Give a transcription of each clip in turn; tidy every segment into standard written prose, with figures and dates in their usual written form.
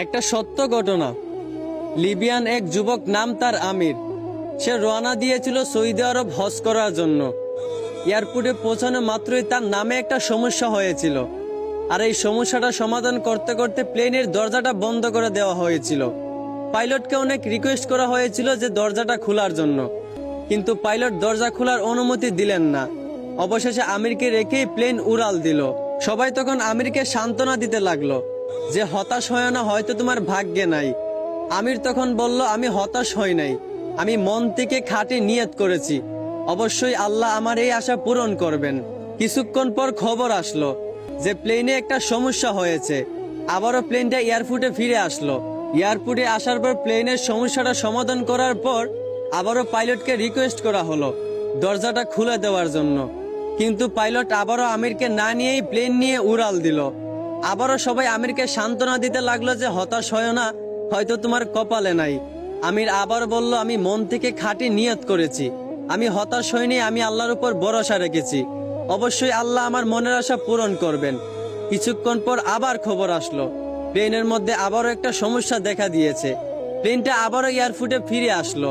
একটা সত্য ঘটনা। লিবিয়ান এক যুবক, নাম তার আমির। সে রওনা দিয়েছিল সৌদি আরব হজ করার জন্য। এয়ারপোর্টে পৌঁছানো মাত্রই তার নামে একটা সমস্যা হয়েছিল। আর এই সমস্যাটা সমাধান করতে করতে প্লেনের দরজাটা বন্ধ করে দেওয়া হয়েছিল। পাইলটকে অনেক রিকোয়েস্ট করা হয়েছিল যে দরজাটা খোলার জন্য, কিন্তু পাইলট দরজা খোলার অনুমতি দিলেন না। অবশেষে আমিরকে রেখেই প্লেন উড়াল দিল। সবাই তখন আমিরকে সান্ত্বনা দিতে লাগলো যে হতাশ হয় না, হয়তো তোমার ভাগ্যে নাই। আমির তখন বলল, আমি হতাশ হই নাই, আমি মন থেকে খাঁটি নিয়ত করেছি, অবশ্যই আল্লাহ আমার এই আশা পূরণ করবেন। কিছুক্ষণ পর খবর আসলো যে প্লেনে একটা সমস্যা হয়েছে। আবারও প্লেনটা এয়ারপোর্টে ফিরে আসলো। এয়ারপোর্টে আসার পর প্লেনের সমস্যাটা সমাধান করার পর আবারও পাইলটকে রিকোয়েস্ট করা হলো দরজাটা খুলে দেওয়ার জন্য, কিন্তু পাইলট আবারও আমিরকে না নিয়েই প্লেন নিয়ে উড়াল দিল। আবারও সবাই আমিরকে সান্ত্বনা দিতে লাগলো যে হতাশ হয় না, হয়তো তোমার কপালে নাই। আমির আবার বলল, আমি মন থেকে খাঁটি নিয়ত করেছি, আমি হতাশ হইনি, আমি আল্লাহর উপর ভরসা রেখেছি, অবশ্যই আল্লাহ আমার মনের আশা পূরণ করবেন। কিছুক্ষণ পর আবার খবর আসলো প্লেনের মধ্যে আবারও একটা সমস্যা দেখা দিয়েছে। প্লেনটা আবারও এয়ারপোর্টে ফিরে আসলো।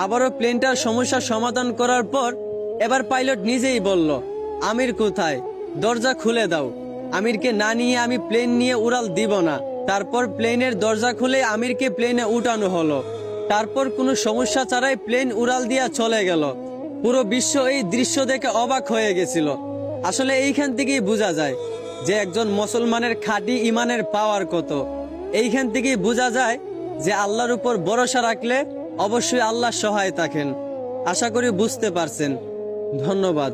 আবারও প্লেনটার সমস্যা সমাধান করার পর এবার পাইলট নিজেই বলল, আমির কোথায়, দরজা খুলে দাও। আমিরকে না নিয়ে আমি প্লেন নিয়ে উড়াল দিব না। তারপর প্লেনের দরজা খুলে আমিরকে প্লেনে উঠানো হলো। তারপর কোনো সমস্যা ছাড়াই প্লেন উড়াল দিয়া চলে গেল। পুরো বিশ্ব এই দৃশ্য দেখে অবাক হয়ে গেছিল। আসলে এইখান থেকেই বোঝা যায় যে একজন মুসলমানের খাঁটি ইমানের পাওয়ার কত। এইখান থেকেই বোঝা যায় যে আল্লাহর উপর ভরসা রাখলে অবশ্যই আল্লাহ সহায় থাকেন। আশা করি বুঝতে পারছেন। ধন্যবাদ।